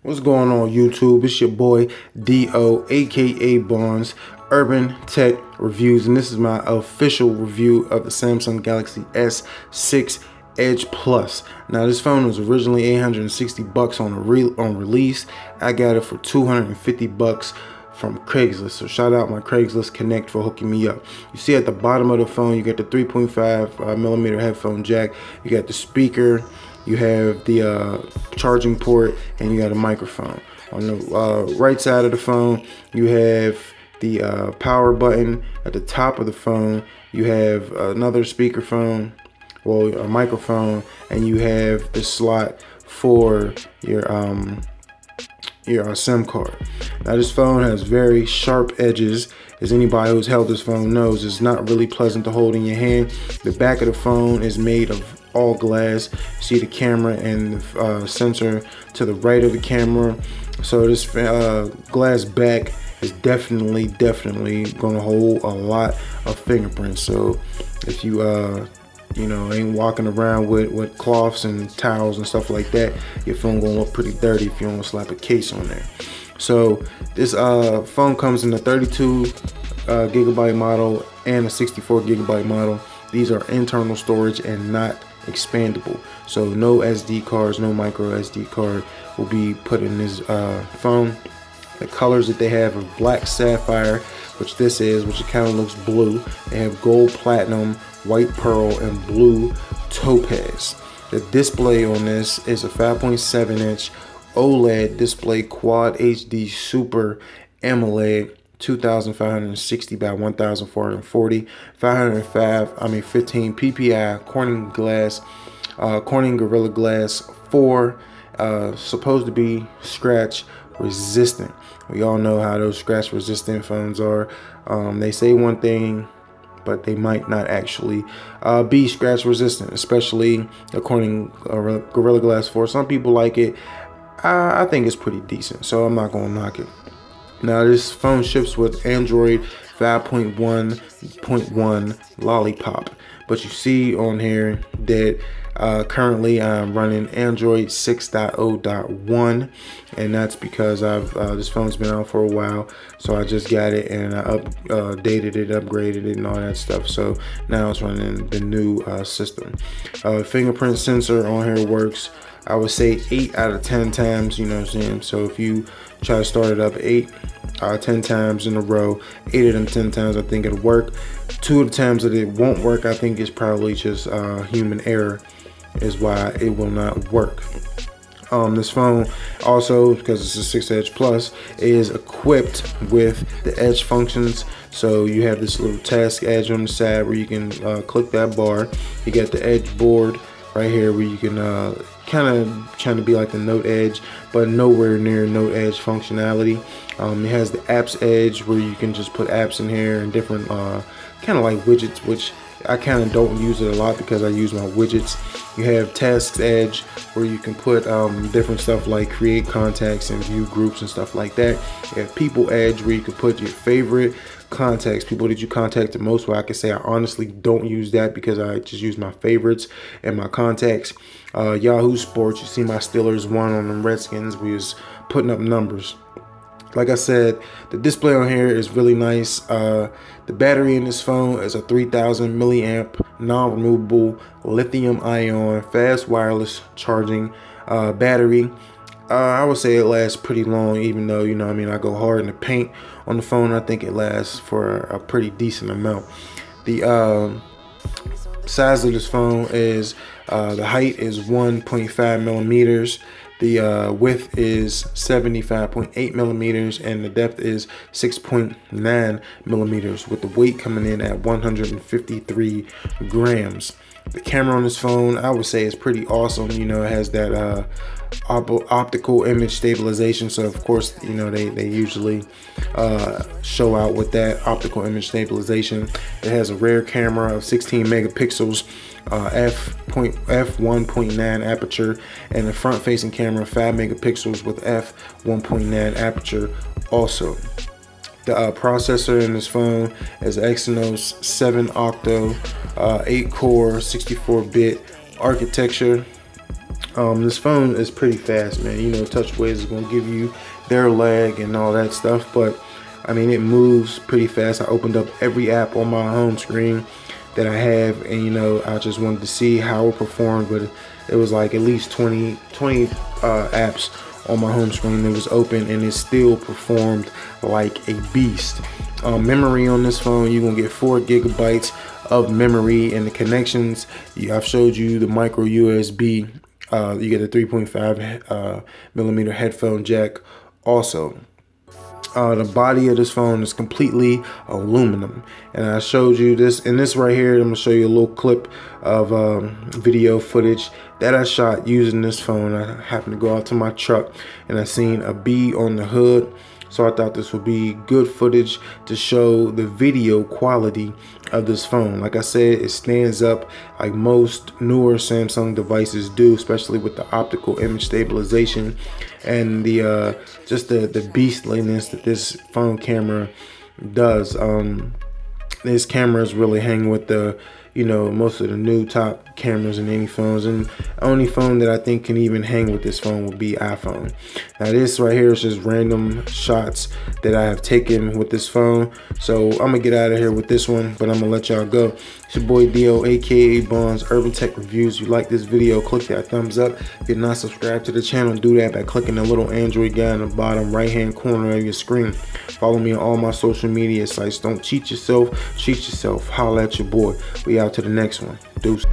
What's going on YouTube? It's your boy D.O. aka Bonds, Urban Tech Reviews, and this is my official review of the Samsung Galaxy S6 Edge Plus. Now this phone was originally $860 on release. I got it for $250 from Craigslist. So shout out my Craigslist Connect for hooking me up. You see at the bottom of the phone, you get the 3.5 millimeter headphone jack. You got the speaker. You have the charging port, and you got a microphone. On the right side of the phone, you have the power button. At the top of the phone, you have another speakerphone, well, a microphone, and you have the slot for your SIM card. Now this phone has very sharp edges. As anybody who's held this phone knows, it's not really pleasant to hold in your hand. The back of the phone is made of all glass. You see the camera and the sensor to the right of the camera. So this glass back is definitely going to hold a lot of fingerprints. So if you ain't walking around with cloths and towels and stuff like that, your phone gonna look pretty dirty if you don't slap a case on there. So this phone comes in a 32 gigabyte model and a 64 gigabyte model. These are internal storage and not expandable. So no SD cards, no micro SD card will be put in this phone. The colors that they have are black sapphire, which this is, which it kind of looks blue. They have gold platinum, white pearl, and blue topaz. The display on this is a 5.7 inch OLED display, Quad HD Super AMOLED, 2560 by 1440, 15 PPI Corning Gorilla Glass 4, supposed to be scratch resistant. We all know how those scratch resistant phones are. They say one thing, but they might not actually be scratch resistant, especially according to Gorilla Glass 4. Some people like it. I think it's pretty decent, so I'm not gonna knock it. Now this phone ships with Android 5.1.1 Lollipop, but you see on here that currently I'm running Android 6.0.1, and that's because this phone's been out for a while, so I just got it and I updated it, upgraded it, and all that stuff. So now it's running the new system. Fingerprint sensor on here works, I would say 8 out of 10 times, you know what I'm saying? So if you try to start it up 8 out of 10 times in a row, 8 of them 10 times I think it'll work. 2 of the times that it won't work, I think it's probably just human error is why it will not work. This phone also, because it's a 6 Edge Plus, is equipped with the edge functions. So you have this little task edge on the side where you can click that bar. You got the edge board right here where you can kind of trying to be like the Note Edge, but nowhere near Note Edge functionality. It has the apps edge where you can just put apps in here and different kind of like widgets, which I kind of don't use it a lot because I use my widgets. You have tasks edge where you can put different stuff like create contacts and view groups and stuff like that. You have people edge where you can put your favorite contacts, people that you contact the most, where I can say I honestly don't use that because I just use my favorites and my contacts. Yahoo Sports, you see my Steelers won on them Redskins. We was putting up numbers. Like I said, the display on here is really nice. The battery in this phone is a 3000 milliamp non-removable lithium ion fast wireless charging battery. I would say it lasts pretty long, even though, you know, I mean, I go hard in the paint on the phone. I think it lasts for a pretty decent amount. The size of this phone is the height is 1.5 millimeters. The width is 75.8 millimeters, and the depth is 6.9 millimeters, with the weight coming in at 153 grams. The camera on this phone, I would say, is pretty awesome. You know, it has that optical image stabilization. So of course, you know, they usually show out with that optical image stabilization. It has a rear camera of 16 megapixels, f1.9 aperture, and a front facing camera 5 megapixels with f1.9 aperture also. The processor in this phone is Exynos 7 Octo 8 core 64-bit architecture. This phone is pretty fast, man. You know, TouchWiz is gonna give you their lag and all that stuff, but I mean, it moves pretty fast. I opened up every app on my home screen that I have, and you know, I just wanted to see how it performed, but it was like at least 20 apps on my home screen that was open, and it still performed like a beast. Memory on this phone, you're gonna get 4 gigabytes of memory, and the connections, I've showed you the micro USB. You get a 3.5 millimeter headphone jack also. The body of this phone is completely aluminum, and I showed you this. And this right here, I'm gonna show you a little clip of video footage that I shot using this phone. I happened to go out to my truck and I seen a bee on the hood, so I thought this would be good footage to show the video quality of this phone. Like I said, it stands up like most newer Samsung devices do, especially with the optical image stabilization and the just the beastliness that this phone camera does. This camera is really hanging with the, you know, most of the new top cameras in any phones, and the only phone that I think can even hang with this phone would be iPhone. Now this right here is just random shots that I have taken with this phone, so I'm gonna get out of here with this one, but I'm gonna let y'all go. It's your boy Dio, aka Bonds, Urban Tech Reviews. If you like this video, click that thumbs up. If you're not subscribed to the channel, do that by clicking the little Android guy in the bottom right hand corner of your screen. Follow me on all my social media sites. Don't cheat yourself, treat yourself. Holla at your boy. We out to the next one. Deuce.